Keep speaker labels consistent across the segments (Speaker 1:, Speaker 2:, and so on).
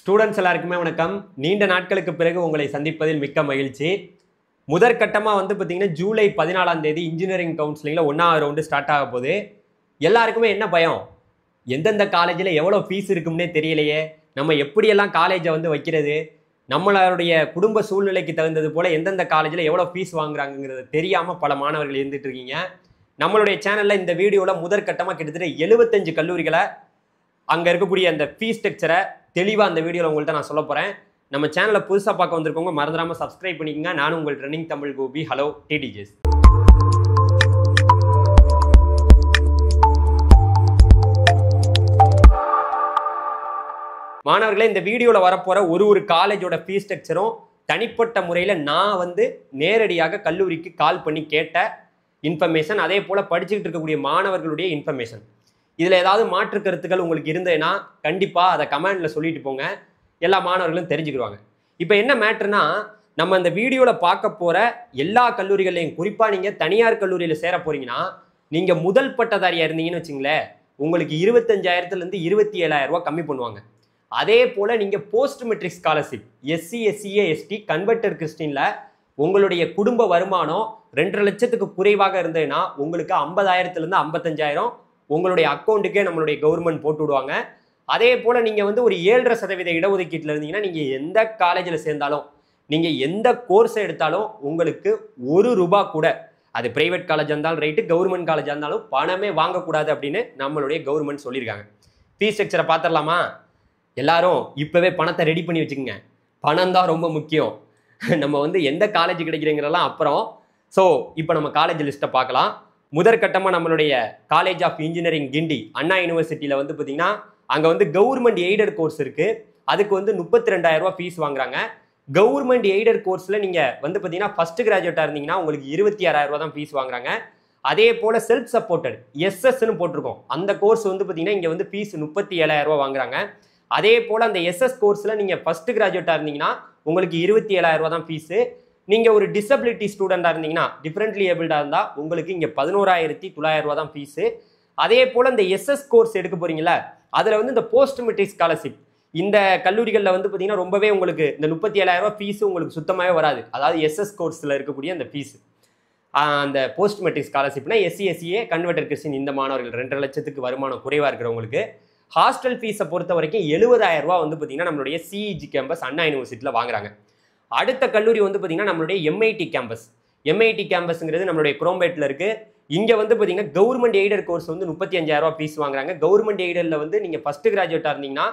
Speaker 1: Students எல்லாருக்குமே வணக்கம். நீண்ட நாட்களுக்கு பிறகு உங்களை சந்திப்பதில் மிக்க மகிழ்ச்சி. முதற்கட்டமாக பார்த்தீங்கன்னா ஜூலை 14ஆம் தேதி இன்ஜினியரிங் கவுன்சிலிங்கில் 1ஆவது ரவுண்டு ஸ்டார்ட் ஆக போகுது. எல்லாருக்குமே என்ன பயம், எந்தெந்த காலேஜில் எவ்வளோ ஃபீஸ் இருக்கும்னே தெரியலையே, நம்ம எப்படியெல்லாம் காலேஜை வைக்கிறது, நம்மளுடைய குடும்ப சூழ்நிலைக்கு தகுந்தது போல் எந்தெந்த காலேஜில் எவ்வளோ ஃபீஸ் வாங்குறாங்கிறது தெரியாமல் பல மாணவர்கள் இருந்துட்டு இருக்கீங்க. நம்மளுடைய சேனலில் இந்த வீடியோவில் முதற்கட்டமாக கிட்டத்தட்ட 75 கல்லூரிகளை அங்கே இருக்கக்கூடிய அந்த ஃபீஸ் ஸ்ட்ரக்சரை தெளிவாக அந்த வீடியோவில் உங்கள்கிட்ட நான் சொல்ல போகிறேன். நம்ம சேனலை புதுசாக பார்க்க வந்திருக்கவங்க மறந்துடாமல் சப்ஸ்கிரைப் பண்ணிக்கோங்க. நானும் உங்கள் ட்ரெண்டிங் தமிழ் கோபி. ஹலோ டிடிஜிஎஸ். மாணவர்களே, இந்த வீடியோவில் வரப்போகிற ஒரு காலேஜோட ஃபீஸ் ஸ்ட்ரக்சரும் தனிப்பட்ட முறையில் நான் நேரடியாக கல்லூரிக்கு கால் பண்ணி கேட்ட இன்ஃபர்மேஷன், அதே போல் படிச்சுக்கிட்டு இருக்கக்கூடிய மாணவர்களுடைய இன்ஃபர்மேஷன். இதில் ஏதாவது மாற்று கருத்துக்கள் உங்களுக்கு இருந்ததுன்னா கண்டிப்பாக அதை கமெண்டில் சொல்லிட்டு போங்க, எல்லா மாணவர்களும் தெரிஞ்சுக்கிடுவாங்க. இப்போ என்ன மேட்ருனா, நம்ம இந்த வீடியோவில் பார்க்க போகிற எல்லா கல்லூரிகள்லையும், குறிப்பாக நீங்கள் தனியார் கல்லூரியில் சேர போகிறீங்கன்னா, நீங்கள் முதல் பட்டதாரியாக இருந்தீங்கன்னு வச்சுங்களேன், உங்களுக்கு 25,000 27,000 ரூபா கம்மி பண்ணுவாங்க. அதே போல் நீங்கள் post matric scholarship SC SCA ST converted கிறிஸ்டினில் உங்களுடைய குடும்ப வருமானம் 2.5 லட்சத்துக்கு குறைவாக இருந்ததுன்னா உங்களுக்கு 50,000 55,000 உங்களுடைய அக்கௌண்ட்டுக்கே நம்மளுடைய கவர்மெண்ட் போட்டு விடுவாங்க. அதே போல் நீங்கள் ஒரு 7.5% இடஒதுக்கீட்டில் இருந்தீங்கன்னா, நீங்கள் எந்த காலேஜில் சேர்ந்தாலும், நீங்கள் எந்த கோர்ஸை எடுத்தாலும் உங்களுக்கு ₹1 கூட, அது பிரைவேட் காலேஜாக இருந்தாலும் ரைட்டு, கவர்மெண்ட் காலேஜாக இருந்தாலும் பணமே வாங்கக்கூடாது அப்படின்னு நம்மளுடைய கவர்மெண்ட் சொல்லியிருக்காங்க. ஃபீஸ் ஸ்ட்ரக்சரை பார்த்துடலாமா? எல்லாரும் இப்போவே பணத்தை ரெடி பண்ணி வச்சுக்கோங்க. பணம் தான் ரொம்ப முக்கியம். நம்ம எந்த காலேஜ் கிடைக்கிறீங்கிறலாம் அப்புறம். ஸோ இப்போ நம்ம காலேஜ் லிஸ்ட்டை பார்க்கலாம். முதற்கட்டமாக நம்மளுடைய காலேஜ் ஆஃப் இன்ஜினியரிங் கிண்டி அண்ணா யூனிவர்சிட்டியில் பார்த்தீங்கன்னா, அங்கே கவர்மெண்ட் எய்டட் கோர்ஸ் இருக்குது. அதுக்கு 32,000 ரூபா ஃபீஸ் வாங்குறாங்க. கவர்மெண்ட் எய்டட் கோர்ஸில் நீங்கள் பார்த்தீங்கன்னா ஃபஸ்ட்டு கிராஜுவேட்டாக இருந்தீங்கன்னா உங்களுக்கு 26,000 ரூபா தான் ஃபீஸ் வாங்குறாங்க. அதே போல் செல்ஃப் சப்போர்ட்டட் எஸ்எஸ்ன்னு போட்டிருக்கோம், அந்த கோர்ஸ் பார்த்தீங்கன்னா இங்கே ஃபீஸ் 37,000 ரூபா வாங்குறாங்க. அதே போல் அந்த எஸ்எஸ் கோர்ஸில் நீங்கள் ஃபஸ்ட்டு கிராஜுவேட்டாக இருந்தீங்கன்னா உங்களுக்கு 27,000 ரூபா தான் ஃபீஸு. நீங்கள் ஒரு டிசபிலிட்டி ஸ்டூடெண்டாக இருந்தீங்கன்னா, டிஃப்ரெண்ட்லி ஏபிள்டாக இருந்தால் உங்களுக்கு இங்கே 11,900 ரூபா தான் ஃபீஸு. அதே போல் இந்த எஸ்எஸ் கோர்ஸ் எடுக்க போகிறீங்களா, அதில் இந்த போஸ்ட் மெட்ரிக் ஸ்காலர்ஷிப் இந்த கல்லூரிகளில் பார்த்தீங்கன்னா ரொம்பவே உங்களுக்கு இந்த 37,000 ரூபா ஃபீஸு உங்களுக்கு சுத்தமாகவே வராது. அதாவது எஸ்எஸ் கோர்ஸில் இருக்கக்கூடிய அந்த ஃபீஸு, அந்த போஸ்ட் மெட்ரிக் ஸ்காலர்ஷிப்னா எஸ்சி எஸ்சிஏ கன்வெர்டர் கிறிஸ்டின் இந்த மாணவர்கள் 2.5 லட்சத்துக்கு வருமானம் குறைவாக இருக்கிறவங்களுக்கு ஹாஸ்டல் ஃபீஸை பொறுத்த வரைக்கும் 70,000 ரூபா பார்த்தீங்கன்னா நம்மளுடைய சிஇஜி கேம்பஸ் அண்ணா யூனிவர்சிட்டியில் வாங்குறாங்க. அடுத்த கல்லூரி பார்த்தீங்கன்னா நம்மளுடைய எம்ஐடி கேம்பஸ். எம்ஐடி கேம்பஸ்ங்கிறது நம்மளுடைய குரோம்பேட்டில் இருக்குது. இங்கே பார்த்தீங்கன்னா கவர்மெண்ட் எய்டட் கோர்ஸ் 35,000 ரூபா ஃபீஸ் வாங்குறாங்க. கவர்மெண்ட் எய்டடில் நீங்கள் ஃபஸ்ட்டு கிராஜுவேட்டாக இருந்தீங்கன்னா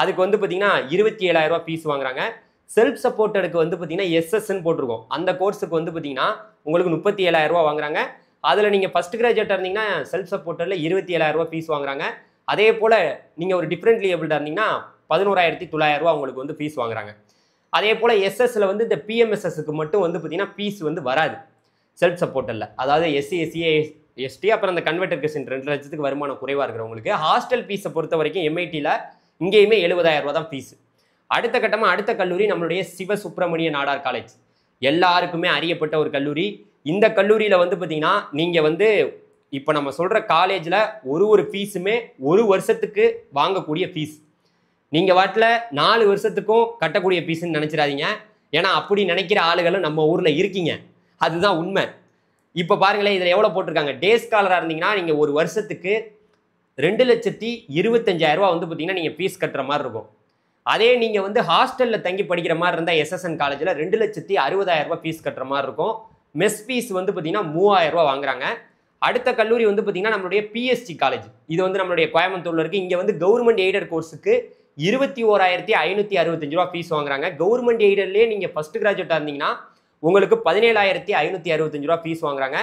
Speaker 1: அதுக்கு பார்த்தீங்கன்னா 27,000 ரூபா ஃபீஸ் வாங்குறாங்க. செல்ஃப் சப்போர்ட்டடுக்கு பார்த்தீங்கன்னா எஸ்எஸ்ன்னு போட்டிருக்கோம், அந்த கோர்ஸுக்கு பார்த்தீங்கன்னா உங்களுக்கு 37,000 ரூபா வாங்குறாங்க. அதில் நீங்கள் ஃபஸ்ட் கிராஜுவேட்டாக இருந்தீங்கன்னா செல்ஃப் சப்போர்ட்டடில் 27,000 ரூபா ஃபீஸ் வாங்குறாங்க. அதே போல் நீங்கள் ஒரு டிஃப்ரெண்ட்லி ஏபிள்டாக இருந்தீங்கன்னா 11,900 ரூபா உங்களுக்கு ஃபீஸ் வாங்குறாங்க. அதே போல் எஸ்எஸ்ல இந்த பிஎம்எஸ்எஸ்க்கு மட்டும் பார்த்தீங்கன்னா ஃபீஸ் வராது செல்ஃப் சப்போர்ட்டில். அதாவது எஸ்சி எஸ்சிஏ எஸ்டி அப்புறம் அந்த கன்வெர்டர் கிறிஸ்டின் 2 லட்சத்துக்கு வருமானம் குறைவாக இருக்கிறவங்களுக்கு ஹாஸ்டல் ஃபீஸை பொறுத்த வரைக்கும் எம்ஐடியில் இங்கேயுமே 70,000 ரூபா தான் ஃபீஸ். அடுத்த கட்டமாக அடுத்த கல்லூரி நம்மளுடைய சிவசுப்பிரமணிய நாடார் காலேஜ், எல்லாருக்குமே அறியப்பட்ட ஒரு கல்லூரி. இந்த கல்லூரியில் பார்த்தீங்கன்னா நீங்கள் இப்போ நம்ம சொல்கிற காலேஜில் ஒரு ஃபீஸுமே 1 வருஷத்துக்கு வாங்கக்கூடிய ஃபீஸ். நீங்கள் வாட்டில் 4 வருஷத்துக்கும் கட்டக்கூடிய ஃபீஸ்ன்னு நினச்சிடாதீங்க. ஏன்னா அப்படி நினைக்கிற ஆளுகளும் நம்ம ஊரில் இருக்கீங்க, அதுதான் உண்மை. இப்போ பாருங்களேன், இதில் எவ்வளோ போட்டிருக்காங்க. டே ஸ்காலராக இருந்தீங்கன்னா நீங்கள் 1 வருஷத்துக்கு 2,25,000 ரூபா பார்த்தீங்கன்னா நீங்கள் ஃபீஸ் கட்டுற மாதிரி இருக்கும். அதே நீங்கள் ஹாஸ்டலில் தங்கி படிக்கிற மாதிரி இருந்தால் எஸ்எஸ்என் காலேஜில் 2,60,000 ரூபா ஃபீஸ் கட்டுற மாதிரி இருக்கும். மெஸ் ஃபீஸ் பார்த்தீங்கன்னா 3,000 ரூபா வாங்குறாங்க. அடுத்த கல்லூரி பார்த்தீங்கன்னா நம்மளுடைய பிஎஸ்டி காலேஜ், இது நம்மளுடைய கோயம்புத்தூர்ல இருக்குது. இங்கே கவர்மெண்ட் எய்டட் கோர்ஸுக்கு 21,565 ரூபா ஃபீஸ் வாங்குறாங்க. கவர்மெண்ட் எய்டட்லேயே நீங்கள் ஃபஸ்ட் கிராஜுவேட்டாக இருந்தீங்கன்னா உங்களுக்கு 17,565 ரூபா ஃபீஸ் வாங்குறாங்க.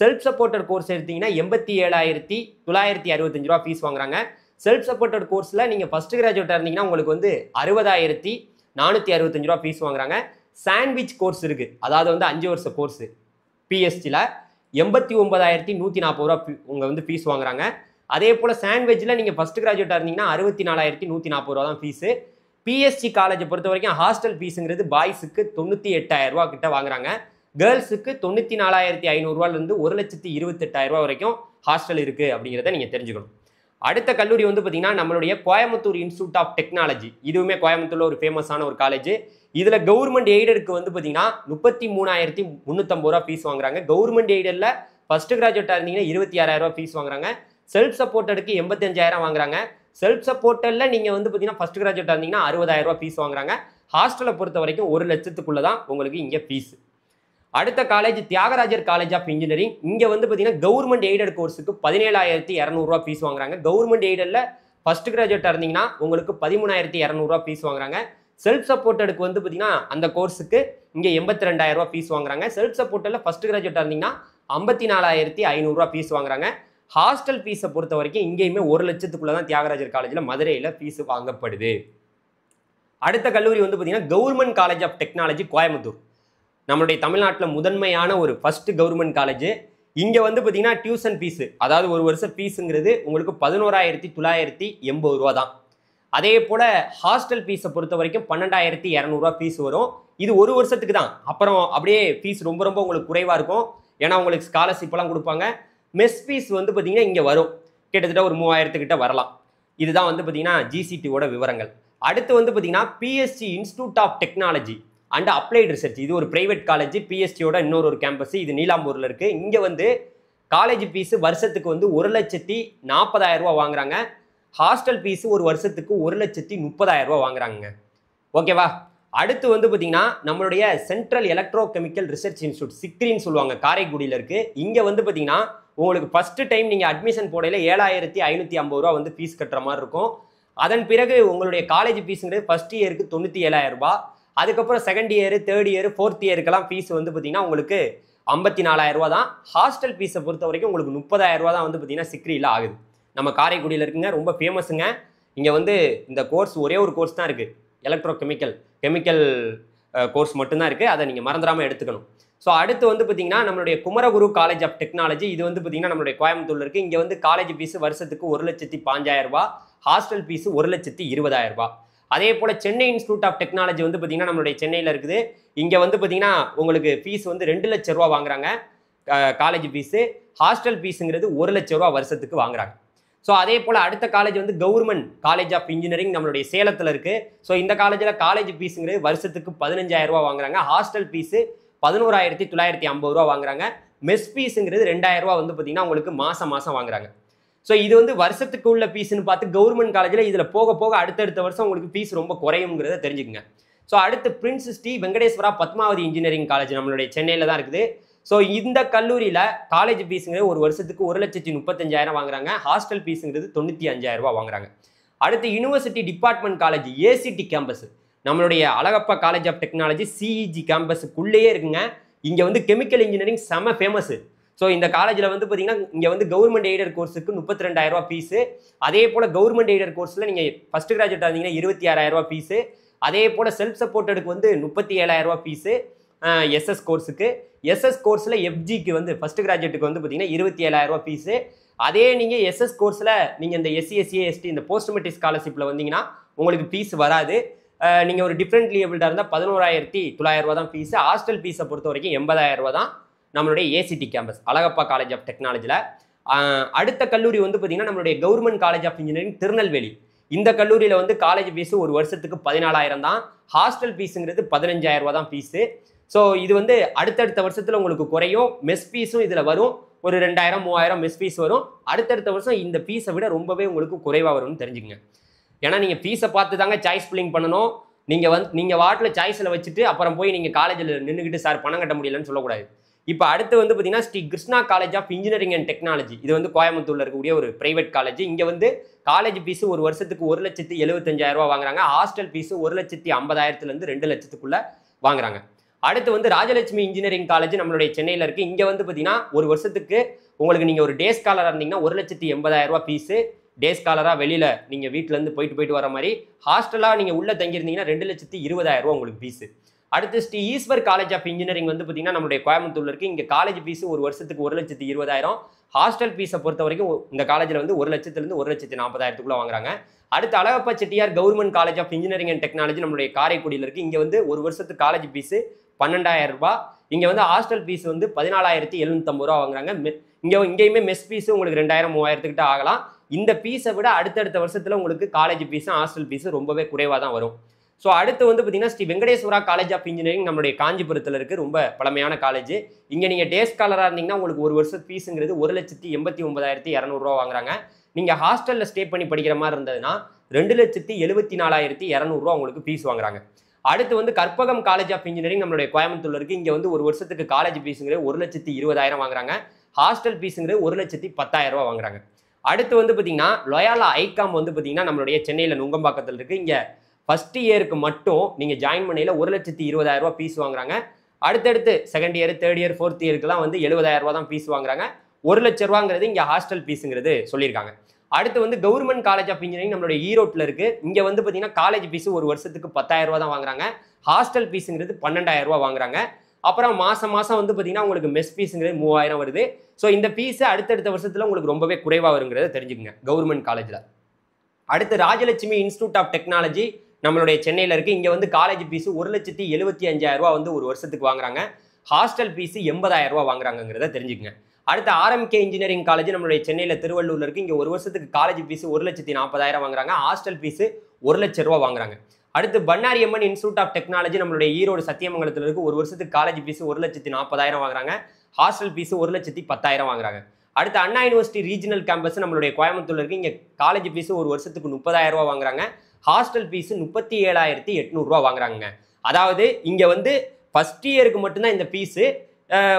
Speaker 1: செல்ஃப் சப்போர்ட்டட் கோர்ஸ் எடுத்தீங்கன்னா 87,965 ரூபா ஃபீஸ் வாங்குறாங்க. செல்ஃப் சப்போர்ட்டட் கோர்ஸில் நீங்கள் ஃபஸ்ட் கிராஜுவேட்டாக இருந்தீங்கன்னா உங்களுக்கு 60,465 ரூபா ஃபீஸ் வாங்குறாங்க. சாண்ட்விச் கோர்ஸ் இருக்குது, அதாவது 5 வருஷ கோர்ஸு பிஎஸ்டியில் 89,140 ரூபா உங்கள் ஃபீஸ் வாங்குறாங்க. அதே போல் சாண்ட்விச்சில் நீங்கள் ஃபஸ்ட் கிராஜுவேட்டாக இருந்தீங்கன்னா 64,140 ரூபா தான் ஃபீஸு. பிஎஸ்சி காலேஜை பொறுத்த வரைக்கும் ஹாஸ்டல் ஃபீஸுங்கிறது பாய்ஸுக்கு 98,000 ரூபா கிட்ட வாங்குறாங்க. கேர்ள்ஸுக்கு 94,500 ரூபாயிலிருந்து 1,28,000 ரூபா வரைக்கும் ஹாஸ்டல் இருக்குது அப்படிங்கிறத நீங்கள் தெரிஞ்சுக்கணும். அடுத்த கல்லூரி வந்து பார்த்தீங்கன்னா நம்மளுடைய கோயம்புத்தூர் இன்ஸ்டியூட் ஆஃப் டெக்னாலஜி. இதுவுமே கோயம்புத்தூர்ல ஒரு ஃபேமஸான ஒரு காலேஜ். இதுல கவர்மெண்ட் எய்டடுக்கு வந்து பார்த்தீங்கன்னா 33,350 ரூபா ஃபீஸ் வாங்குறாங்க. கவர்மெண்ட் எய்டட்ல ஃபர்ஸ்ட் கிராஜுவேட்டா இருந்தீங்கன்னா 26,000 ரூபா ஃபீஸ் வாங்குறாங்க. செல்ஃப் சப்போர்ட்டடுக்கு 85,000 வாங்குறாங்க. செல்ஃப் சப்போர்ட்டட்ல நீங்க வந்து பார்த்தீங்கன்னா ஃபர்ஸ்ட் கிராஜுவேட்டா இருந்தீங்கன்னா 60,000 ரூபா ஃபீஸ் வாங்குறாங்க. ஹாஸ்டலை பொறுத்த வரைக்கும் 1 லட்சத்துக்குள்ள தான் உங்களுக்கு இங்க ஃபீஸ். அடுத்த college Thiagarajar college of engineering. இங்க வந்து பார்த்தீங்கன்னா கவர்மெண்ட் எய்டட் கோர்ஸுக்கு 17,200 ரூபா ஃபீஸ் வாங்குறாங்க. கவர்மெண்ட் எய்டட்ல ஃபர்ஸ்ட் கிராஜுவேட்டா இருந்தீங்கன்னா உங்களுக்கு 13,200 ரூபா ஃபீஸ் வாங்குறாங்க. செல்ஃப் சப்போர்ட்டடுக்கு வந்து பார்த்தீங்கன்னா அந்த கோர்ஸுக்கு இங்க 82,000 ரூபா ஃபீஸ் வாங்குறாங்க. செல்ஃப் சப்போர்ட்டட்ல ஃபர்ஸ்ட் கிராஜுவேட்டா இருந்தீங்கன்னா 54,500 ரூபா ஃபீஸ் வாங்குறாங்க. ஹாஸ்டல் ஃபீஸை பொறுத்த வரைக்கும் இங்கேயுமே 1 லட்சத்துக்குள்ள தான் தியாகராஜர் காலேஜில் மதுரையில் ஃபீஸ் வாங்கப்படுது. அடுத்த கல்லூரி வந்து பார்த்தீங்கன்னா government college of technology Coimbatore. நம்மளுடைய தமிழ்நாட்டில் முதன்மையான ஒரு ஃபர்ஸ்ட் கவர்மெண்ட் காலேஜ். இங்கே வந்து பார்த்தீங்கன்னா டியூஷன் ஃபீஸு, அதாவது ஒரு வருஷம் ஃபீஸுங்கிறது உங்களுக்கு 11,980 ரூபா தான். அதே போல் ஹாஸ்டல் ஃபீஸை பொறுத்த வரைக்கும் 12,200 ரூபா ஃபீஸ் வரும். இது ஒரு வருஷத்துக்கு தான். அப்புறம் அப்படியே ஃபீஸ் ரொம்ப ரொம்ப உங்களுக்கு குறைவாக இருக்கும். ஏன்னா உங்களுக்கு ஸ்காலர்ஷிப்லாம் கொடுப்பாங்க. மெஸ் ஃபீஸ் வந்து பார்த்தீங்கன்னா இங்கே வரும், கிட்டத்தட்ட ஒரு 3,000 கிட்ட வரலாம். இதுதான் வந்து பார்த்தீங்கன்னா ஜிசிடியோட விவரங்கள். அடுத்து வந்து பார்த்தீங்கன்னா PSG institute of technology and applied research. இது ஒரு பிரைவேட் காலேஜ். பிஎஸ்சியோட இன்னொரு கேம்பஸ் இது நீலாம்பூரில் இருக்குது. இங்கே வந்து காலேஜ் ஃபீஸ் வருஷத்துக்கு வந்து 1,40,000 ரூபா வாங்குறாங்க. ஹாஸ்டல் ஃபீஸ் ஒரு வருஷத்துக்கு 1,30,000 ரூபா வாங்குறாங்க. ஓகேவா? அடுத்து வந்து பார்த்தீங்கன்னா நம்மளுடைய central electrochemical research institute, சிக்ரின்னு சொல்லுவாங்க, காரைக்குடியில் இருக்குது. இங்கே வந்து பார்த்தீங்கன்னா உங்களுக்கு ஃபர்ஸ்ட் டைம் நீங்கள் அட்மிஷன் போடையில் 7,550 ரூபா வந்து ஃபீஸ் கட்டுற மாதிரி இருக்கும். அதன் பிறகு உங்களுடைய காலேஜ் ஃபீஸுங்கிறது ஃபர்ஸ்ட் இயருக்கு 97,000 ரூபா. அதுக்கப்புறம் second year, third year, fourth இயருக்கெல்லாம் ஃபீஸ் வந்து பார்த்தீங்கன்னா உங்களுக்கு 54,000 ரூபா தான். ஹாஸ்டல் ஃபீஸை பொறுத்த வரைக்கும் உங்களுக்கு 30,000 ரூபா தான் வந்து பார்த்தீங்கன்னா சிக்ரியில் ஆகுது. நம்ம காரைக்குடியில் இருக்குங்க, ரொம்ப ஃபேமஸுங்க. இங்கே வந்து இந்த கோர்ஸ் ஒரே ஒரு கோர்ஸ் தான் இருக்குது, எலக்ட்ரோ கெமிக்கல் கோர்ஸ் மட்டும்தான் இருக்குது. அதை நீங்கள் மறந்துடாமல் எடுத்துக்கணும். ஸோ அடுத்து வந்து பார்த்தீங்கன்னா நம்மளுடைய குமரகுரு காலேஜ் ஆஃப் டெக்னாலஜி. இது வந்து பார்த்தீங்கன்னா நம்மளுடைய கோயம்புத்தூர்ல இருக்குது. இங்கே வந்து காலேஜ் ஃபீஸ் வருஷத்துக்கு 1,05,000 ரூபா, ஹாஸ்டல் ஃபீஸ் 1,20,000 ரூபா. அதே போல் சென்னை இன்ஸ்டியூட் ஆஃப் டெக்னாலஜி வந்து பார்த்தீங்கன்னா நம்மளுடைய சென்னையில் இருக்குது. இங்கே வந்து பார்த்தீங்கன்னா உங்களுக்கு ஃபீஸ் வந்து 2 லட்சம் ரூபா வாங்குறாங்க காலேஜ் ஃபீஸு. ஹாஸ்டல் ஃபீஸுங்கிறது 1 லட்சம் ரூபா வருஷத்துக்கு வாங்குறாங்க. ஸோ அதே போல் அடுத்த காலேஜ் வந்து கவர்மெண்ட் காலேஜ் ஆஃப் இன்ஜினியரிங் நம்மளுடைய சேலத்தில் இருக்குது. ஸோ இந்த காலேஜில் காலேஜ் ஃபீஸுங்கிறது வருஷத்துக்கு 15,000 ரூபா வாங்குறாங்க. ஹாஸ்டல் ஃபீஸு 11,950 ரூபா வாங்குறாங்க. மெஸ் ஃபீஸுங்கிறது 2,000 ரூபா வந்து பார்த்தீங்கன்னா உங்களுக்கு மாதம் வாங்குறாங்க. ஸோ இது வந்து வருஷத்துக்கு உள்ள ஃபீஸ்ன்னு பார்த்து கவர்மெண்ட் காலேஜில் இதில் போக போக அடுத்தடுத்த வருஷம் உங்களுக்கு ஃபீஸ் ரொம்ப குறையுங்கிறத தெரிஞ்சுக்கங்க. ஸோ அடுத்து prince Sri Venkateswara Padmavathi engineering college நம்மளுடைய சென்னையில் தான் இருக்குது. ஸோ இந்த கல்லூரியில் காலேஜ் ஃபீஸுங்கிறது ஒரு வருஷத்துக்கு 1,35,000 வாங்குறாங்க. ஹாஸ்டல் ஃபீஸுங்கிறது 95,000 ரூபா வாங்குறாங்க. அடுத்து university department college ACT campus, நம்மளுடைய Alagappa college of technology CEG கேம்பஸுக்குள்ளேயே இருக்குங்க. இங்கே வந்து கெமிக்கல் இன்ஜினியரிங் செம ஃபேமஸ். ஸோ இந்த காலேஜில் வந்து பார்த்தீங்கன்னா இங்கே வந்து கவர்மெண்ட் எய்டட் கோர்ஸுக்கு 32,000 ரூபா ஃபீஸு. அதே போல் கவர்மெண்ட் எய்டட் கோர்ஸில் நீங்கள் ஃபர்ஸ்ட் கிராஜுவேட் இருந்தீங்கன்னா 26,000 ரூபா ஃபீஸு. அதே போல் செல்ஃப் சப்போர்ட்டடுக்கு வந்து 37,000 ரூபா ஃபீஸு. எஸ்எஸ் கோர்ஸுக்கு, எஸ்எஸ் கோர்ஸில் எஃப்ஜிக்கு வந்து ஃபர்ஸ்ட் கிராஜுவேட்டுக்கு வந்து பார்த்தீங்கன்னா 27,000 ரூபா ஃபீஸு. அதே நீங்கள் எஸ்எஸ் கோர்ஸில் நீங்கள் இந்த எஸ்சி எஸ்சி எஸ்டி இந்த போஸ்ட் மெட்ரிக் ஸ்காலர்ஷிப்பில் வந்தீங்கன்னா உங்களுக்கு ஃபீஸ் வராது. நீங்கள் ஒரு டிஃப்ரெண்ட்லி ஏபிள்டாக இருந்தால் 11,900 ரூபா தான் ஃபீஸு. ஹாஸ்டல் ஃபீஸை பொறுத்த வரைக்கும் 80,000 ரூபா தான் நம்மளுடைய ACT campus Alagappa college of டெக்னாலஜியில். அடுத்த கல்லூரி வந்து பார்த்தீங்கன்னா நம்மளுடைய government college of engineering Tirunelveli. இந்த கல்லூரியில் வந்து காலேஜ் ஃபீஸு ஒரு வருஷத்துக்கு 14,000 தான். ஹாஸ்டல் ஃபீஸுங்கிறது 15,000 ரூபா தான் ஃபீஸு. ஸோ இது வந்து அடுத்தடுத்த வருஷத்தில் உங்களுக்கு குறையும். மெஸ் ஃபீஸும் இதில் வரும், ஒரு 2,000 3,000 மெஸ் ஃபீஸ் வரும். அடுத்தடுத்த வருஷம் இந்த ஃபீஸை விட ரொம்பவே உங்களுக்கு குறைவாக வரும்னு தெரிஞ்சுக்கங்க. ஏன்னா நீங்கள் ஃபீஸை பார்த்து தாங்க சாய்ஸ் ஃபில்லிங் பண்ணணும். நீங்கள் வாட்டில் சாய்ஸில் வச்சுட்டு அப்புறம் போய் நீங்கள் காலேஜில் நின்றுக்கிட்டு சார் பணம் கட்ட முடியலன்னு சொல்லக்கூடாது. இப்போ அடுத்து வந்து பார்த்தீங்கன்னா Sri Krishna college of engineering and technology. இது வந்து கோயம்புத்தூரில் இருக்கக்கூடிய ஒரு பிரைவேட் காலேஜ். இங்கே வந்து காலேஜ் ஃபீஸு ஒரு வருஷத்துக்கு 1,75,000 ரூபா வாங்குறாங்க. ஹாஸ்டல் ஃபீஸு 1,50,000 2 லட்சத்துக்குள்ள வாங்குறாங்க. அடுத்து வந்து ராஜலட்சுமி இன்ஜினியரிங் காலேஜ் நம்மளுடைய சென்னையில் இருக்குது. இங்கே வந்து பார்த்தீங்கன்னா ஒரு வருஷத்துக்கு உங்களுக்கு நீங்கள் ஒரு டே ஸ்காலராக இருந்தீங்கன்னா 1,80,000 ரூபா ஃபீஸு. டே ஸ்காலராக வெளியில் நீங்கள் வீட்டிலேருந்து போயிட்டு வர மாதிரி. ஹாஸ்டலாக நீங்கள் உள்ளே தங்கியிருந்தீங்கன்னா 2,20,000 ரூபா உங்களுக்கு ஃபீஸு. அடுத்து Sri Eswar college of engineering வந்து பார்த்தீங்கன்னா நம்மளுடைய கோயம்புத்தூர்ல இருக்குது. இங்கே காலேஜ் ஃபீஸு ஒரு வருஷத்துக்கு 1,20,000. ஹாஸ்டல் ஃபீஸை பொறுத்த வரைக்கும் இந்த காலேஜில் வந்து 1 லட்சத்துலேருந்து 1,40,000 வாங்குறாங்க. அடுத்து Alagappa Chettiar government college of engineering and technology நம்மளுடைய காரைக்குடியில் இருக்குது. இங்கே வந்து ஒரு வருஷத்துக்கு காலேஜ் ஃபீஸு 12,000 ரூபா. இங்கே வந்து ஹாஸ்டல் ஃபீஸ் வந்து 14,750 ரூபா வாங்குறாங்க. இங்கேயுமே மெஸ் ஃபீஸு உங்களுக்கு 2,000 3,000 கிட்ட ஆகலாம். இந்த ஃபீஸை விட அடுத்தடுத்த வருஷத்துல உங்களுக்கு காலேஜ் ஃபீஸும் ஹாஸ்டல் ஃபீஸும் ரொம்பவே குறைவாக தான் வரும். ஸோ அடுத்து வந்து பார்த்தீங்கன்னா Sri Venkateswara college of engineering நம்மளுடைய காஞ்சிபுரத்தில் இருக்குது. ரொம்ப பழமையான காலேஜ். இங்கே நீங்கள் டே ஸ்காலராக இருந்தீங்கன்னா உங்களுக்கு ஒரு வருஷம் ஃபீஸுங்கிறது 1,89,200 வாங்குறாங்க. நீங்கள் ஹாஸ்டலில் ஸ்டே பண்ணி படிக்கிற மாதிரி இருந்ததுன்னா 2,74,200 உங்களுக்கு ஃபீஸ் வாங்குறாங்க. அடுத்து வந்து கற்பகம் காலேஜ் ஆஃப் இன்ஜினியரிங் நம்மளுடைய கோயம்புத்தூர்ல இருக்குது. இங்கே வந்து ஒரு வருஷத்துக்கு காலேஜ் ஃபீஸுங்கிறது 1,20,000 வாங்குறாங்க. ஹாஸ்டல் ஃபீஸுங்கிறது 1,10,000 வாங்குறாங்க. அடுத்து வந்து பார்த்தீங்கன்னா லொயாலா ஐகாம் வந்து பார்த்தீங்கன்னா நம்மளுடைய சென்னையில் நுங்கம்பாக்கத்தில் இருக்குது. இங்கே ஃபர்ஸ்ட் இயருக்கு மட்டும் நீங்கள் ஜாயின் பண்ணையில் 1,20,000 ஃபீஸ் வாங்குறாங்க. அடுத்தடுத்து second year, third year, fourth இயருக்குலாம் வந்து 70,000 தான் ஃபீஸ் வாங்குறாங்க. 1,00,000 இங்கே ஹாஸ்டல் ஃபீஸுங்கிறது சொல்லியிருக்காங்க. அடுத்து வந்து கவர்மெண்ட் காலேஜ் ஆஃப் இன்ஜினியரிங் நம்மளுடைய ஈரோட்டில் இருக்குது. இங்கே வந்து பார்த்தீங்கன்னா காலேஜ் ஃபீஸ் ஒரு வருஷத்துக்கு 10,000 தான் வாங்குறாங்க. ஹாஸ்டல் ஃபீஸுங்கிறது 12,000 வாங்குறாங்க. அப்புறம் மாதம் வந்து பார்த்தீங்கன்னா உங்களுக்கு மெஸ் ஃபீஸுங்கிறது 3,000 வருது. ஸோ இந்த ஃபீஸு அடுத்தடுத்த வருஷத்தில் உங்களுக்கு ரொம்பவே குறைவாக வருங்கிறத தெரிஞ்சுக்கங்க கவர்மெண்ட் காலேஜில். அடுத்து ராஜலட்சுமி இன்ஸ்டியூட் ஆஃப் டெக்னாலஜி நம்மளுடைய சென்னையில் இருக்குது. இங்கே வந்து காலேஜ் ஃபீஸு 1,75,000 வந்து ஒரு வருஷத்துக்கு வாங்குறாங்க. ஹாஸ்டல் ஃபீஸு 80,000 வாங்குறாங்கிறத தெரிஞ்சுக்கங்க. அடுத்து ஆர்எம்கே இன்ஜினியரிங் காலேஜ் நம்மளுடைய சென்னையில் திருவள்ளூரில் இருக்குது. இங்கே ஒரு வருஷத்துக்கு காலேஜ் ஃபீஸு 1,40,000 வாங்குறாங்க. ஹாஸ்டல் ஃபீஸு 1,00,000 வாங்குறாங்க. அடுத்து பன்னாரியம்மன் இன்ஸ்டியூட் ஆஃப் டெக்னாலஜி நம்மளுடைய ஈரோடு சத்தியமங்கலத்தில் இருக்குது. ஒரு வருஷத்துக்கு காலேஜ் ஃபீஸு 1,40,000 வாங்குறாங்க. ஹாஸ்டல் ஃபீஸு 1,10,000 வாங்குறாங்க. அடுத்து அண்ணா யூனிவர்சிட்டி ரீஜனல் கேம்பஸ் நம்மளுடைய கோயம்புத்தூர்ல இருக்குது. இங்கே காலேஜ் ஃபீஸு ஒரு வருஷத்துக்கு 30,000 வாங்குறாங்க. ஹாஸ்டல் ஃபீஸு 37,800 வாங்குறாங்க. அதாவது இங்கே வந்து ஃபர்ஸ்ட் இயருக்கு மட்டும்தான் இந்த ஃபீஸு.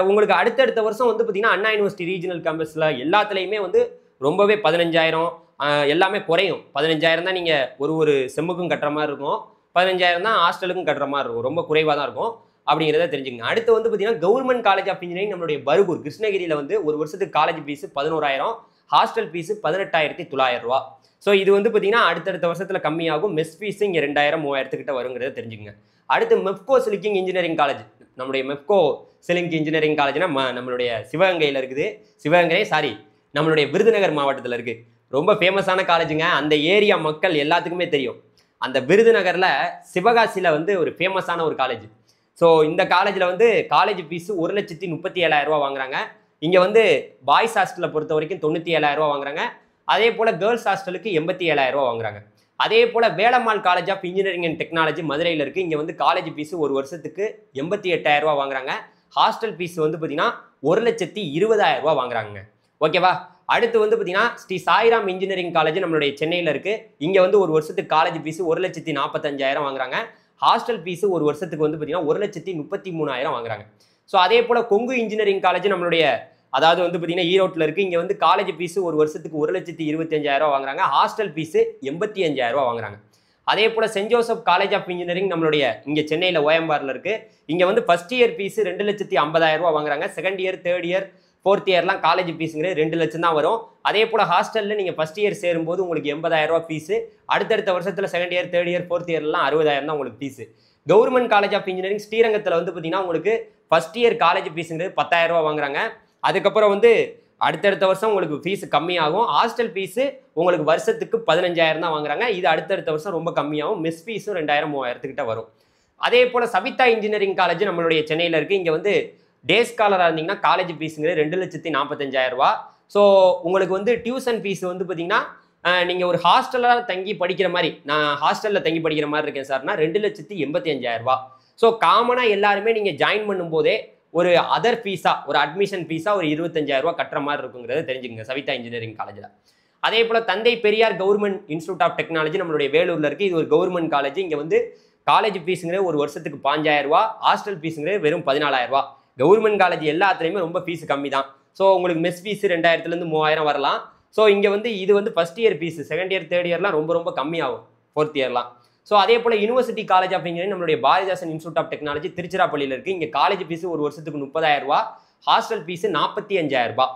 Speaker 1: உங்களுக்கு அடுத்தடுத்த வருஷம் வந்து பார்த்தீங்கன்னா அண்ணா யூனிவர்சிட்டி ரீஜனல் கேம்பஸில் எல்லாத்துலேயுமே வந்து ரொம்பவே 15,000 எல்லாமே குறையும். 15,000 தான் நீங்கள் ஒரு செம்முக்கும் கட்டுற மாதிரி இருக்கும். 15,000 தான் ஹாஸ்டலுக்கும் கட்டுற மாதிரி இருக்கும். ரொம்ப குறைவாக தான் இருக்கும் அப்படிங்கிறத தெரிஞ்சுக்கங்க. அடுத்து வந்து பார்த்தீங்கன்னா கவர்மெண்ட் காலேஜ் ஆஃப் இன்ஜினியரிங் நம்மளுடைய பர்கூர் கிருஷ்ணகிரியில் வந்து ஒரு வருஷத்துக்கு college fees 11,000, hostel fees 18,900. So இது வந்து பார்த்தீங்கன்னா அடுத்தடுத்த வருஷத்தில் கம்மியாகும். மெஸ் ஃபீஸு இங்கே 2,000, 3,000 கிட்ட வருங்கிறத தெரிஞ்சுக்கங்க. அடுத்து மெப்கோ சிலிக்கிங் இன்ஜினியரிங் காலேஜ் நம்மளுடைய மெப்கோ சிலிங் இன்ஜினியரிங் காலேஜ்னா நம்மளுடைய சிவகங்கையில் இருக்குது. நம்மளுடைய விருதுநகர் மாவட்டத்தில் இருக்குது. ரொம்ப ஃபேமஸான காலேஜுங்க. அந்த ஏரியா மக்கள் எல்லாத்துக்குமே தெரியும். அந்த விருதுநகரில் சிவகாசியில் வந்து ஒரு ஃபேமஸான ஒரு காலேஜ். ஸோ இந்த காலேஜில் வந்து காலேஜ் ஃபீஸு 1,37,000 வாங்குறாங்க. இங்கே வந்து பாய்ஸ் ஹாஸ்டலை பொறுத்த வரைக்கும் 97,000 வாங்குறாங்க. அதே போல் கேர்ள்ஸ் ஹாஸ்டலுக்கு 87,000 வாங்குறாங்க. அதே போல் Velammal college of engineering and technology மதுரையில் இருக்குது. இங்கே வந்து காலேஜ் ஃபீஸு ஒரு வருஷத்துக்கு 88,000 வாங்குறாங்க. ஹாஸ்டல் ஃபீஸ் வந்து பார்த்தீங்கன்னா 1,20,000 வாங்குறாங்க. ஓகேவா? அடுத்து வந்து பார்த்தீங்கன்னா ஸ்ரீ சாய்ராம் இன்ஜினியரிங் காலேஜ் நம்மளுடைய சென்னையில் இருக்குது. இங்கே வந்து ஒரு வருஷத்துக்கு காலேஜ் ஃபீஸு 1,45,000 வாங்குறாங்க. ஹாஸ்டல் ஃபீஸு ஒரு வருஷத்துக்கு வந்து பார்த்தீங்கன்னா 1,33,000 வாங்குறாங்க. ஸோ அதே போல் கொங்கு இன்ஜினியரிங் காலேஜ் நம்மளுடைய அதாவது வந்து பார்த்தீங்கன்னா ஈரோட்டில் இருக்குது. இங்கே வந்து காலேஜ் ஃபீஸு ஒரு வருஷத்துக்கு 1,25,000 வாங்குறாங்க. ஹாஸ்டல் ஃபீஸு 85,000 வாங்குறாங்க. அதே போல் saint Joseph college of engineering நம்மளுடைய இங்கே சென்னையில் ஓஎம்ஆரில் இருக்குது. இங்கே வந்து ஃபர்ஸ்ட் இயர் ஃபீஸு 2,50,000 வாங்குறாங்க. Second year, third year, fourth இயர்லாம் காலேஜ் ஃபீஸுங்கிறது 2 லட்சம் தான் வரும். அதே போல் ஹாஸ்டலில் நீங்கள் ஃபர்ஸ்ட் இயர் சேரும்போது உங்களுக்கு 80,000 ஃபீஸு. அடுத்தடுத்த வருஷத்தில் second year, third year, fourth இயர்லாம் 60,000 தான் உங்களுக்கு fees. Government college of engineering ஸ்ரீரங்கத்தில் வந்து பார்த்தீங்கன்னா உங்களுக்கு ஃபர்ஸ்ட் இயர் காலேஜ் ஃபீஸுங்கிறது 10,000 வாங்குறாங்க. அதுக்கப்புறம் வந்து அடுத்தடுத்த வருஷம் உங்களுக்கு ஃபீஸ் கம்மியாகும். ஹாஸ்டல் ஃபீஸு உங்களுக்கு வருஷத்துக்கு 15,000 தான் வாங்குறாங்க. இது அடுத்தடுத்த வருஷம் ரொம்ப கம்மியாகும். மெஸ் ஃபீஸும் 2,000, 3,000 கிட்ட வரும். அதே போல் சவிதா இன்ஜினியரிங் காலேஜ் நம்மளுடைய சென்னையில் இருக்குது. இங்கே வந்து டே ஸ்காலராக இருந்தீங்கன்னா காலேஜ் ஃபீஸுங்கிறது 2,45,000. ஸோ உங்களுக்கு வந்து டியூஷன் ஃபீஸ் வந்து பார்த்தீங்கன்னா நீங்கள் ஒரு ஹாஸ்டலாக தங்கி படிக்கிற மாதிரி, நான் ஹாஸ்டலில் தங்கி படிக்கிற மாதிரி இருக்கேன் சார்னா 2,85,000. ஸோ காமனாக எல்லாருமே நீங்கள் ஜாயின் பண்ணும்போதே ஒரு அதர் ஃபீஸாக, ஒரு அட்மிஷன் ஃபீஸாக ஒரு 25,000 கட்டுற மாதிரி இருக்குங்கிறத தெரிஞ்சுக்கங்க சவிதா இன்ஜினியரிங் காலேஜில். அதே போல் Thanthai Periyar government institute of technology நம்மளுடைய வேலூரில் இருக்குது. இது ஒரு கவர்மெண்ட் காலேஜ். இங்கே வந்து காலேஜ் ஃபீஸுங்கிறது ஒரு வருஷத்துக்கு 5,000, ஹாஸ்டல் ஃபீஸுங்கிறது வெறும் 14,000. கவர்மெண்ட் காலேஜ் எல்லாத்துலேயுமே ரொம்ப ஃபீஸ் கம்மி தான். ஸோ உங்களுக்கு மெஸ் ஃபீஸு 2,000லேருந்து 3,000 வரலாம். ஸோ இங்கே வந்து இது வந்து first year fees, second year, third இயர்லாம் ரொம்ப கம்மியாகும், ஃபோர்த் இயர்லாம். ஸோ அதே போல் யூனிவர்சிட்டி காலேஜ் ஆஃப் இன்ஜினியரிங் நம்மளுடைய பாரதிதாசன் இன்ஸ்டியூட் ஆஃப் டெக்னாலஜி திருச்சிராப்பள்ளியில் இருக்குது. இங்கே காலேஜ் ஃபீஸு ஒரு வருஷத்துக்கு 30,000, ஹாஸ்டல் ஃபீஸு 45,000.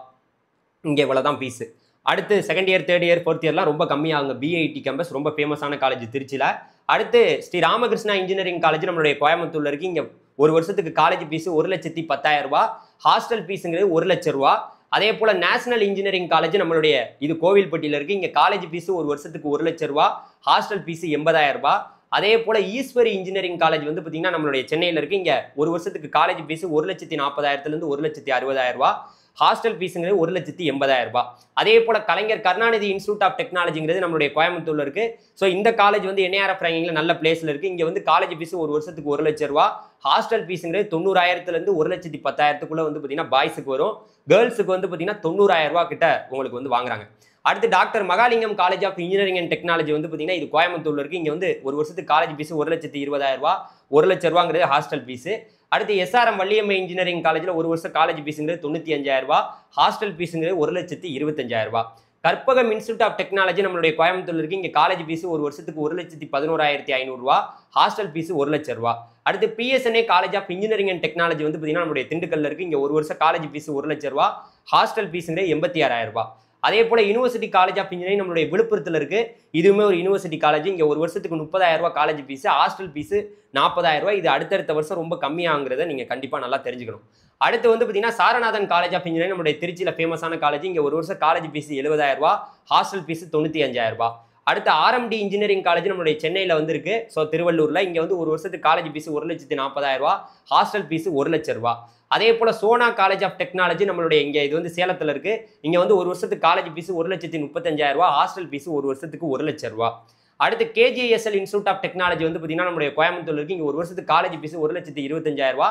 Speaker 1: இங்கே இவ்வளோ தான் ஃபீஸு. அடுத்து second year, third year, fourth இயர்லாம் ரொம்ப கம்மியாகுங்க. பிஐடி கேம்பஸ் ரொம்ப ஃபேமஸான காலேஜ் திருச்சியில். அடுத்து ஸ்ரீ ராமகிருஷ்ணா இன்ஜினியரிங் காலேஜ் நம்மளுடைய கோயம்புத்தூரில் இருக்குது. இங்கே ஒரு வருஷத்துக்கு காலேஜ் ஃபீஸு 1,10,000, ஹாஸ்டல் ஃபீஸுங்கிறது 1,00,000. அதே போல் நேஷனல் இன்ஜினியரிங் காலேஜ் நம்மளுடைய இது கோவில்பட்டியில் இருக்குது. இங்கே காலேஜ் ஃபீஸு ஒரு வருஷத்துக்கு 1,00,000, ஹாஸ்டல் ஃபீஸு 80,000, அதே போல ஈஸ்வரி இன்ஜினியரிங் காலேஜ் வந்து பார்த்தீங்கன்னா நம்மளுடைய சென்னையில் இருக்கு. இங்கே ஒரு வருஷத்துக்கு காலேஜ் ஃபீஸ் 1,40,000 1,60,000. ஹாஸ்டல் ஃபீஸுங்கிறது 1,80,000. அதே போல கலைஞர் கருணாநிதி இன்ஸ்டியூட் ஆஃப் டெக்னாலஜிங்கிறது நம்மளுடைய கோயம்புத்தூர்ல இருக்கு. ஸோ இந்த காலேஜ் வந்து என்ஏஆர்எஃப் ரேங்கிங்ல நல்ல பிளேஸ்ல இருக்கு. இங்க வந்து காலேஜ் ஃபீஸ் ஒரு வருஷத்துக்கு 1,00,000. ஹாஸ்டல் ஃபீஸுங்கிறது 90,000 1,10,000 வந்து பார்த்தீங்கன்னா பாய்ஸுக்கு வரும். கேர்ள்ஸுக்கு வந்து பார்த்தீங்கன்னா 90,000 கிட்ட உங்களுக்கு வந்து வாங்குறாங்க. அடுத்து doctor Mahalingam college of engineering and technology வந்து பார்த்தீங்கன்னா இது கோயம்புத்தூர்ல இருக்கு. இங்க வந்து ஒரு வருஷத்துக்கு காலேஜ் ஃபீஸ் 1,20,000 1,00,000 ஹாஸ்டல் ஃபீஸ். அடுத்து எஸ்ஆர்எம் வள்ளியம்மை இன்ஜினியரிங் காலேஜில் ஒரு வருஷம் காலேஜ் ஃபீஸுங்கிறது 95,000. ஹாஸ்டல் ஃபீஸுங்கிறது 1,25,000. கற்பகம் இன்ஸ்டியூட் ஆஃப் டெக்னாலஜி நம்மளுடைய கோயம்புத்தூர்ல இருக்கு. இங்கே காலேஜ் ஃபீஸ் ஒரு வருஷத்துக்கு 1,11,500. Hostel fees 1,00,000. அடுத்து PSNA college of engineering and technology வந்து பார்த்தீங்கன்னா நம்மளுடைய திண்டுக்கல்ல இருக்கு. இங்கே ஒரு வருஷம் காலேஜ் ஃபீஸ் 1,00,000. ஹாஸ்டல் ஃபீஸுங்கிறது 86,000. அதே போல யூனிவர்சிட்டி காலேஜ் ஆஃப் இன்ஜினியரிங் நம்மளுடைய விழுப்புரத்தில் இருக்கு. இதுவுமே ஒரு யூனிவர்சிட்டி காலேஜ். இங்கே ஒரு வருஷத்துக்கு 30,000 காலேஜ் ஃபீஸ், ஹாஸ்டல் ஃபீஸ் 40,000. இது அடுத்தடுத்த வருஷம் ரொம்ப கம்மியாகிறத நீங்க கண்டிப்பா நல்லா தெரிஞ்சுக்கணும். அடுத்து வந்து பார்த்தீங்கன்னா சாரநாதன் காலேஜ் ஆஃப் இன்ஜினியரிங் நம்மளுடைய திருச்சியில் ஃபேமஸான காலேஜ். இங்கே ஒரு வருஷம் காலேஜ் ஃபீஸ் 70,000. Hostel fees 95,000. அடுத்து ஆர்எம்டி இன்ஜினியரிங் காலேஜ் நம்மளுடைய சென்னையில் வந்து இருக்கு. ஸோ திருவள்ளூர்ல இங்கே வந்து ஒரு வருஷத்துக்கு காலேஜ் ஃபீஸ் 1,40,000. Hostel fees 1,00,000. அதே போல சோனா காலேஜ் ஆஃப் டெக்னாலஜி நம்மளுடைய இங்கே இது வந்து சேலத்தில் இருக்கு. இங்கே வந்து ஒரு வருஷத்துக்கு காலேஜ் ஃபீஸ் 1,35,000. ஹாஸ்டல் ஃபீஸ் ஒரு வருஷத்துக்கு 1,00,000. அடுத்து கேஜிஎஸ்எல் இன்ஸ்டியூட் ஆஃப் டெக்னாலஜி வந்து பார்த்தீங்கன்னா நம்மளுடைய கோயம்புத்தூர் இருக்கு. இங்கே ஒரு வருஷத்துக்கு காலேஜ் ஃபீஸ் 1,25,000.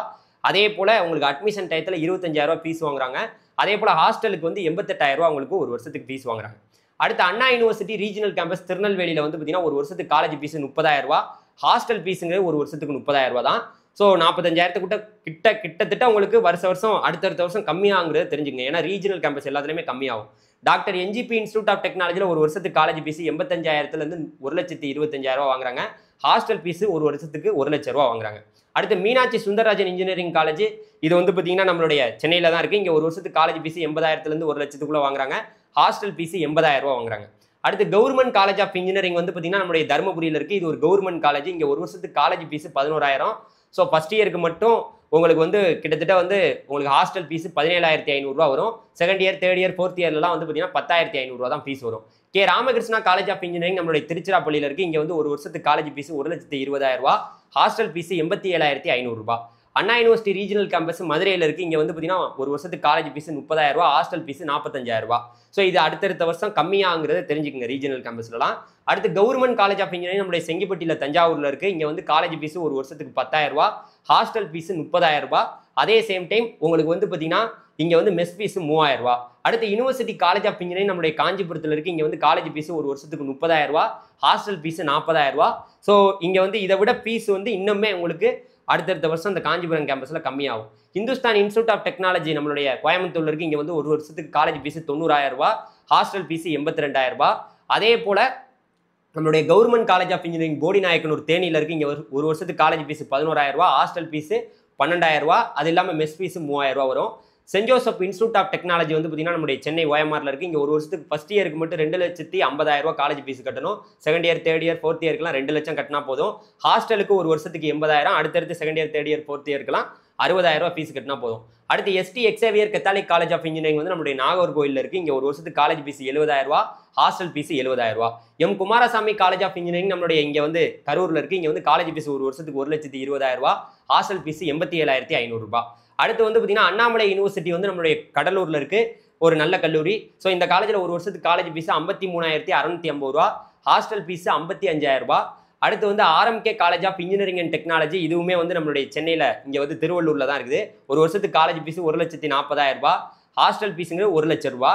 Speaker 1: அதே போல உங்களுக்கு அட்மிஷன் டயத்தில் 25,000 ஃபீஸ் வாங்குறாங்க. அதே போல ஹாஸ்டலுக்கு வந்து 88,000 உங்களுக்கு ஒரு வருஷத்துக்கு ஃபீஸ் வாங்குறாங்க. அடுத்து அண்ணா யூனிவர்சிட்டி ரீஜனல் கேம்பஸ் திருநெல்வேலியில் வந்து பார்த்தீங்கன்னா ஒரு வருஷத்துக்கு காலேஜ் ஃபீஸ் 30,000. ஹாஸ்டல் ஃபீஸுங்கிறது ஒரு வருஷத்துக்கு 30,000 தான். ஸோ 45,000 கிட்டத்தட்ட உங்களுக்கு வருஷம் அடுத்தடுத்த வருஷம் கம்மியாகிறது தெரிஞ்சுங்க. ஏன்னா ரீஜனல் கேம்பஸ் எல்லாத்துலேயுமே கம்மியாகும். டாக்டர் என்ஜிபி இன்ஸ்டியூட் ஆஃப் டெக்னாலஜியில் ஒரு வருஷத்துக்கு காலேஜ் ஃபீஸ் 85,000 1,25,000 வாங்குறாங்க. ஹாஸ்டல் ஃபீஸ் ஒரு வருஷத்துக்கு 1,00,000 வாங்குறாங்க. அடுத்து மீனாட்சி சுந்தரராஜன் இன்ஜினியரிங் காலேஜ் இது வந்து பார்த்தீங்கன்னா நம்மளுடைய சென்னையில் தான் இருக்குது. இங்கே ஒரு வருஷத்துக்கு காலேஜ் ஃபீஸ் 80,000 1,00,000 வாங்குறாங்க. ஹாஸ்டல் ஃபீஸ் 80,000 வாங்குறாங்க. அடுத்து கவர்மெண்ட் காலேஜ் ஆஃப் இன்ஜினியரிங் வந்து பார்த்தீங்கன்னா நம்மளுடைய தருமபுரியில் இருக்குது. இது ஒரு கவர்மெண்ட் காலேஜ். இங்கே ஒரு வருஷத்துக்கு காலேஜ் ஃபீஸ் 11,000. ஸோ ஃபர்ஸ்ட் இயருக்கு மட்டும் உங்களுக்கு வந்து கிட்டத்தட்ட வந்து உங்களுக்கு ஹாஸ்டல் ஃபீஸ் 17,500 வரும். Second year, third year, fourth இயர்லாம் வந்து பார்த்தீங்கன்னா 10,500 தான் ஃபீஸ் வரும். K Ramakrishna college of engineering நம்மளுடைய திருச்சிராப்பள்ளியில் இருக்குது. இங்கே வந்து ஒரு வருஷத்துக்கு college fees 1,20,000. Hostel fees 87,500. Anna university regional campus மதுரையில் இருக்குது. இங்கே வந்து பார்த்தீங்கன்னா ஒரு வருஷத்துக்கு college fees 30,000. Hostel fees 45,000. So இது அடுத்தடுத்த வருஷம் கம்மியாகிறத தெரிஞ்சுக்கங்க ரீஜனல் கேம்பஸ்லாம். அடுத்து கவர்மெண்ட் காலேஜ் ஆஃப் இன்ஜினியரிங் நம்மளுடைய செங்கிப்பட்டியில் தஞ்சாவூரில் இருக்குது. இங்கே வந்து காலேஜ் ஃபீஸ் ஒரு வருஷத்துக்கு 10,000. Hostel fees 30,000. அதே சேம் டைம் உங்களுக்கு வந்து பார்த்தீங்கன்னா இங்கே வந்து மெஸ் ஃபீஸ் 3,000. அடுத்து யூனிவர்சிட்டி காலேஜ் ஆஃப் இன்ஜினியரிங் நம்மளுடைய காஞ்சிபுரத்தில் இருக்குது. இங்கே வந்து காலேஜ் ஃபீஸ் ஒரு வருஷத்துக்கு 30,000. Hostel fees 40,000. ஸோ இங்கே வந்து இதை விட ஃபீஸ் வந்து இன்னுமே உங்களுக்கு அடுத்தடுத்த வருஷம் இந்த காஞ்சிபுரம் கேம்பஸில் கம்மியாகும். இந்துஸ்தான் இன்ஸ்டியூட் ஆஃப் டெக்னாலஜி நம்மளுடைய கோயம்புத்தூர்ல இருக்கு. இங்கே வந்து ஒரு வருஷத்துக்கு காலேஜ் ஃபீஸ் 90,000. Hostel fees 82,000. அதே போல நம்மளுடைய government college of engineering Bodinayakanur தேனியில் இருக்கு. இங்கே ஒரு வருஷத்துக்கு காலேஜ் ஃபீஸ் 11,000. Hostel fees 12,000. அது இல்லாமல் மெஸ் ஃபீஸ் 3,000 வரும். Saint Joseph institute of technology வந்து பார்த்தீங்கன்னா நம்மளுடைய சென்னை ஓஎம்ஆர்ல இருக்கு. இங்கே ஒரு வருஷத்துக்கு ஃபர்ஸ்ட் இயருக்கு மட்டும் 2,50,000 காலேஜ் ஃபீஸ் கட்டணும். Second year, third year, fourth இயர்க்குலாம் 2 லட்சம் கட்டினா போதும். ஹாஸ்டலுக்கு ஒரு வருஷத்துக்கு 80,000. அடுத்தடுத்து second year, third year, fourth இயர்க்குலாம் 60,000 ஃபீஸ் கட்டினா போதும். அடுத்து ST Xavier Catholic college of engineering வந்து நம்மளுடைய நாகர்கோயிலில் இருக்கு. இங்கே ஒரு வருஷத்துக்கு college fees 70,000. Hostel fees 70,000. M Kumarasamy college of engineering நம்மளுடைய இங்கே வந்து கரூரில் இருக்கு. இங்கே வந்து காலேஜ் ஃபீஸ் ஒரு வருஷத்துக்கு 1,20,000. Hostel fees 87,500. அடுத்து வந்து பார்த்தீங்கன்னா அண்ணாமலை யூனிவர்சிட்டி வந்து நம்மளுடைய கடலூரில் இருக்கு. ஒரு நல்ல கல்லூரி. ஸோ இந்த காலேஜில் ஒரு வருஷத்துக்கு காலேஜ் ஃபீஸ் 53,650. Hostel fees 55,000. அடுத்து வந்து RMK college of engineering and technology இதுவுமே வந்து நம்மளுடைய சென்னையில் இங்கே வந்து திருவள்ளூரில் தான் இருக்குது. ஒரு வருஷத்துக்கு காலேஜ் ஃபீஸ் 1,40,000. ஹாஸ்டல் ஃபீஸுங்கிறது 1,00,000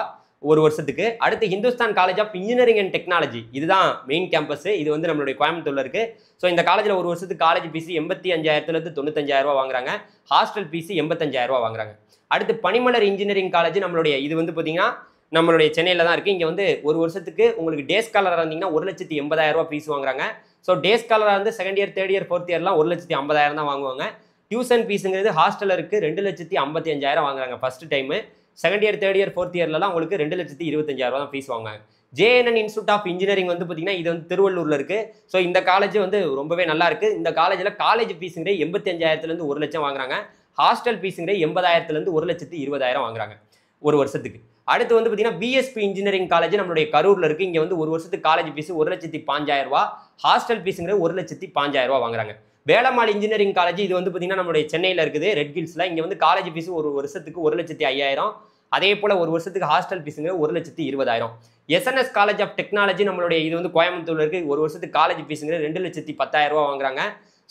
Speaker 1: ஒரு வருஷத்துக்கு. அடுத்து Hindustan college of engineering and technology இதுதான் மெயின் கேம்பஸ். இது வந்து நம்மளுடைய கோயம்புத்தூர்ல இருக்கு. ஸோ இந்த காலேஜில் ஒரு வருஷத்துக்கு காலேஜ் ஃபீஸ் 85,000 95,000 வாங்குறாங்க. ஹாஸ்டல் ஃபீஸ் 85,000 வாங்குறாங்க. அடுத்து பனிமலர் இன்ஜினியரிங் காலேஜ் நம்மளுடைய இது வந்து பார்த்தீங்கன்னா நம்மளுடைய சென்னையில் தான் இருக்குது. இங்கே வந்து ஒரு வருஷத்துக்கு உங்களுக்கு டே ஸ்காலராக இருந்தீங்கன்னா 1,80,000 ஃபீஸ் வாங்குறாங்க. ஸோ டே ஸ்காலராக வந்து second year, third year, fourth இயர்லாம் 1,50,000 தான் வாங்குவாங்க. டியூஷன் ஃபீஸுங்கிறது ஹாஸ்டலருக்கு 2,55,000 வாங்குறாங்க first time. Second year, third year, fourth இயர்லாம் உங்களுக்கு 2,25,000 தான் ஃபீஸ் வாங்குவாங்க. ஜேஎன்என் இன்ஸ்டியூட் ஆஃப் இன்ஜினியரிங் வந்து பார்த்தீங்கன்னா இது வந்து திருவள்ளூரில் இருக்குது. ஸோ இந்த காலேஜ் வந்து ரொம்பவே நல்லா இருக்குது. இந்த காலேஜில் காலேஜ் ஃபீஸுங்கிறது 85,000 1,00,000 வாங்குறாங்க. ஹாஸ்டல் ஃபீஸுங்கிறது 80,000 1,20,000 வாங்குறாங்க ஒரு வருஷத்துக்கு. அடுத்து வந்து பார்த்தீங்கன்னா பிஎஸ்பி இன்ஜினியரிங் காலேஜ் நம்மளுடைய கரூர்ல இருக்கு. இங்க வந்து ஒரு வருஷத்துக்கு காலேஜ் ஃபீஸ் 1,05,000 ஹாஸ்டல் ஃபீஸுங்கிறது 1,05,000 வாங்குறாங்க. வேளம்மாள் இன்ஜினியரிங் காலேஜ் இது வந்து பார்த்தீங்கன்னா நம்மளுடைய சென்னையில் இருக்குது, ரெட் ஹில்ஸ்ல. இங்க வந்து காலேஜ் ஃபீஸ் ஒரு வருஷத்துக்கு 1,05,000. அதே போல ஒரு வருஷத்துக்கு ஹாஸ்டல் ஃபீஸுங்கிறது 1,20,000. எஸ்என்எஸ் காலேஜ் ஆஃப் டெக்னாலஜி நம்மளுடைய இது வந்து கோயம்புத்தூர்ல இருக்கு. ஒரு வருஷத்துக்கு காலேஜ் ஃபீஸுங்கிறது 2,10,000 வாங்குறாங்க.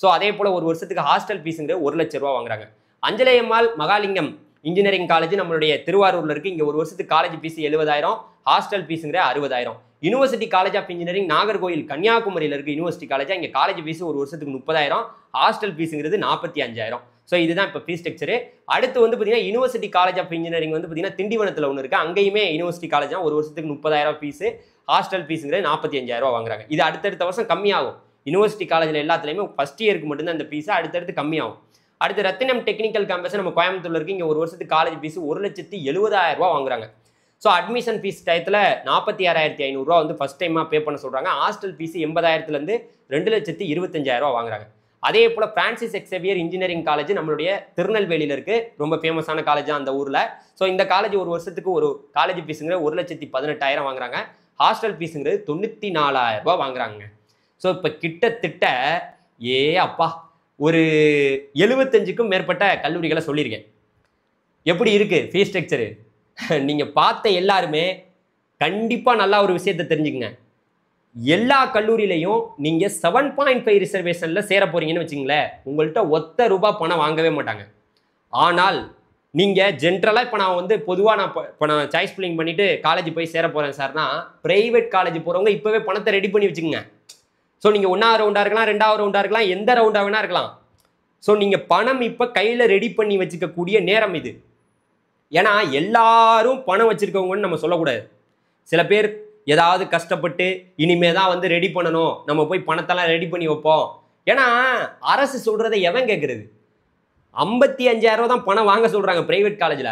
Speaker 1: ஸோ அதே போல ஒரு வருஷத்துக்கு ஹாஸ்டல் ஃபீஸுங்கிறது 1,00,000 வாங்குறாங்க. அஞ்சலையம்மாள் மகாலிங்கம் இன்ஜினியரிங் காலேஜ் நம்மளுடைய திருவாரூர்ல இருக்கு. இங்க ஒரு வருஷத்துக்கு காலேஜ் ஃபீஸ் 70,000, ஹாஸ்டல் ஃபீஸுங்கிற 60,000. University college of engineering Nagercoil கன்னியாகுமரியில இருக்கு யூனிவர்சிட்டி காலேஜ். இங்க காலேஜ் ஃபீஸ் ஒரு வருஷத்துக்கு 30,000, ஹாஸ்டல் ஃபீஸுங்கிறது 45,000. ஸோ இதுதான் இப்போ ஃபீஸ் ஸ்ட்ரக்சரு. அடுத்து வந்து பார்த்தீங்கன்னா யூனிவர்சிட்டி காலேஜ் ஆஃப் இன்ஜினியரிங் வந்து பார்த்தீங்கன்னா திண்டிவனத்தில் ஒன்று இருக்கு. அங்கேயுமே யூனிவர்சிட்டி காலேஜ் தான், ஒரு வருஷத்துக்கு 30,000 ஃபீஸ், ஹாஸ்டல் ஃபீஸுங்கிறது 45,000 வாங்குறாங்க. இது அடுத்தடுத்த வருஷம் கம்மியாகும். யூனிவர்சிட்டி காலேஜில் எல்லாத்துலேயுமே ஃபர்ஸ்ட் இயருக்கு மட்டும்தான் இந்த ஃபீஸ், அடுத்தடுத்து கம்மியாகும். அடுத்து ரத்தினம் டெக்னிக்கல் கேம்பஸ் நம்ம கோயம்புத்தூர்ல இருக்கு. இங்க ஒரு வருஷத்துக்கு காலேஜ் ஃபீஸ் 1,70,000 வாங்குறாங்க. ஸோ அட்மிஷன் ஃபீஸ் டயத்தில் 46,500 வந்து ஃபர்ஸ்ட் டைமாக பே பண்ண சொல்றாங்க. ஹாஸ்டல் ஃபீஸ் 80,000 2,25,000 வாங்குறாங்க. அதே போல பிரான்சிஸ் எக்ஸேவியர் இன்ஜினியரிங் காலேஜ் நம்மளுடைய திருநெல்வேலியில இருக்கு, ரொம்ப ஃபேமஸான காலேஜ் அந்த ஊர்ல. ஸோ இந்த காலேஜ் ஒரு வருஷத்துக்கு ஒரு காலேஜ் ஃபீஸுங்கிற 1,18,000 வாங்குறாங்க. ஹாஸ்டல் ஃபீஸுங்கிறது 94,000 வாங்குறாங்க. ஸோ இப்போ கிட்டத்தட்ட அப்பா ஒரு 75க்கும் மேற்பட்ட கல்லூரிகளை சொல்லியிருக்கேன். எப்படி இருக்கு ஃபீஸ் ஸ்ட்ரக்சரு? நீங்க பார்த்த எல்லாருமே கண்டிப்பா நல்லா ஒரு விஷயத்தை தெரிஞ்சுக்கங்க. எல்லா கல்லூரியிலையும் நீங்க 7.5 ரிசர்வேஷன்ல சேர போறீங்கன்னு வச்சுங்களேன், உங்கள்கிட்ட ஒத்த ரூபாய் பணம் வாங்கவே மாட்டாங்க. ஆனால் நீங்க ஜென்ரலா இப்போ நான் வந்து பொதுவாக நான் சாய்ஸ் ஃபில்லிங் பண்ணிட்டு காலேஜ் போய் சேர போறேன் சார்னா, பிரைவேட் காலேஜ் போறவங்க இப்பவே பணத்தை ரெடி பண்ணி வச்சுக்கோங்க. ஸோ நீங்கள் 1ஆவது ரவுண்டாக இருக்கலாம், 2ஆவது ரவுண்டாக இருக்கலாம், எந்த ரவுண்டாக வேணா இருக்கலாம். ஸோ நீங்கள் பணம் இப்போ கையில் ரெடி பண்ணி வச்சுக்கக்கூடிய நேரம் இது. ஏன்னா எல்லாரும் பணம் வச்சிருக்கவங்கன்னு நம்ம சொல்லக்கூடாது. சில பேர் ஏதாவது கஷ்டப்பட்டு இனிமே தான் வந்து ரெடி பண்ணணும், நம்ம போய் பணத்தெல்லாம் ரெடி பண்ணி வைப்போம். ஏன்னா அரசு சொல்றதை எவன் கேட்கறது? 55,000 தான் பணம் வாங்க சொல்றாங்க பிரைவேட் காலேஜில்.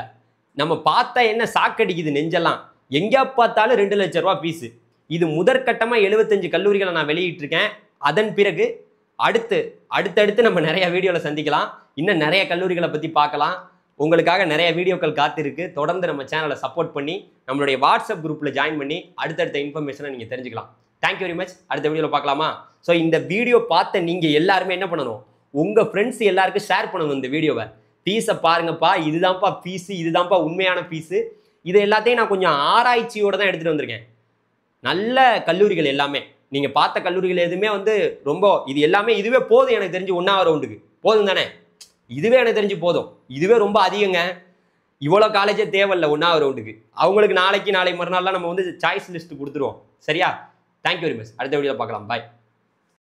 Speaker 1: நம்ம பார்த்தா என்ன சாக்கடிக்குது நெஞ்செல்லாம். எங்கே பார்த்தாலும் 2,00,000 ரூபா ஃபீஸு. இது முதற்கட்டமாக 75 கல்லூரிகளை நான் வெளியிட்டிருக்கேன். அதன் பிறகு அடுத்தடுத்து நம்ம நிறைய வீடியோவில் சந்திக்கலாம். இன்னும் நிறைய கல்லூரிகளை பற்றி பார்க்கலாம். உங்களுக்காக நிறைய வீடியோக்கள் காத்திருக்கு. தொடர்ந்து நம்ம சேனலை சப்போர்ட் பண்ணி நம்மளுடைய வாட்ஸ்அப் குரூப்பில் ஜாயின் பண்ணி அடுத்தடுத்த இன்ஃபர்மேஷனை நீங்கள் தெரிஞ்சுக்கலாம். Thank you very much. அடுத்த வீடியோவில் பார்க்கலாமா? ஸோ இந்த வீடியோ பார்த்த நீங்கள் எல்லாருமே என்ன பண்ணணும்? உங்கள் ஃப்ரெண்ட்ஸ் எல்லாருக்கும் ஷேர் பண்ணணும் இந்த வீடியோவை. ஃபீஸை பாருங்கப்பா, இதுதான்ப்பா ஃபீஸு, இதுதான்ப்பா உண்மையான ஃபீஸு. இது எல்லாத்தையும் நான் கொஞ்சம் ஆராய்ச்சியோடு தான் எடுத்துகிட்டு வந்திருக்கேன். நல்ல கல்லூரிகள் எல்லாமே, நீங்கள் பார்த்த கல்லூரிகள் எதுவுமே வந்து ரொம்ப இது எல்லாமே இதுவே போதும் எனக்கு தெரிஞ்சு 1ஆவது ரவுண்டுக்கு போதும் தானே? இதுவே எனக்கு தெரிஞ்சு போதும். இதுவே ரொம்ப அதிகங்க. இவ்வளோ காலேஜே தேவையில்லை 1ஆவது ரவுண்டுக்கு. அவங்களுக்கு நாளை மறுநாள்லாம் நம்ம வந்து சாய்ஸ் லிஸ்ட் கொடுத்துருவோம். சரியா? Thank you very much. அடுத்த வீடியோவில் பார்க்கலாம். பாய்.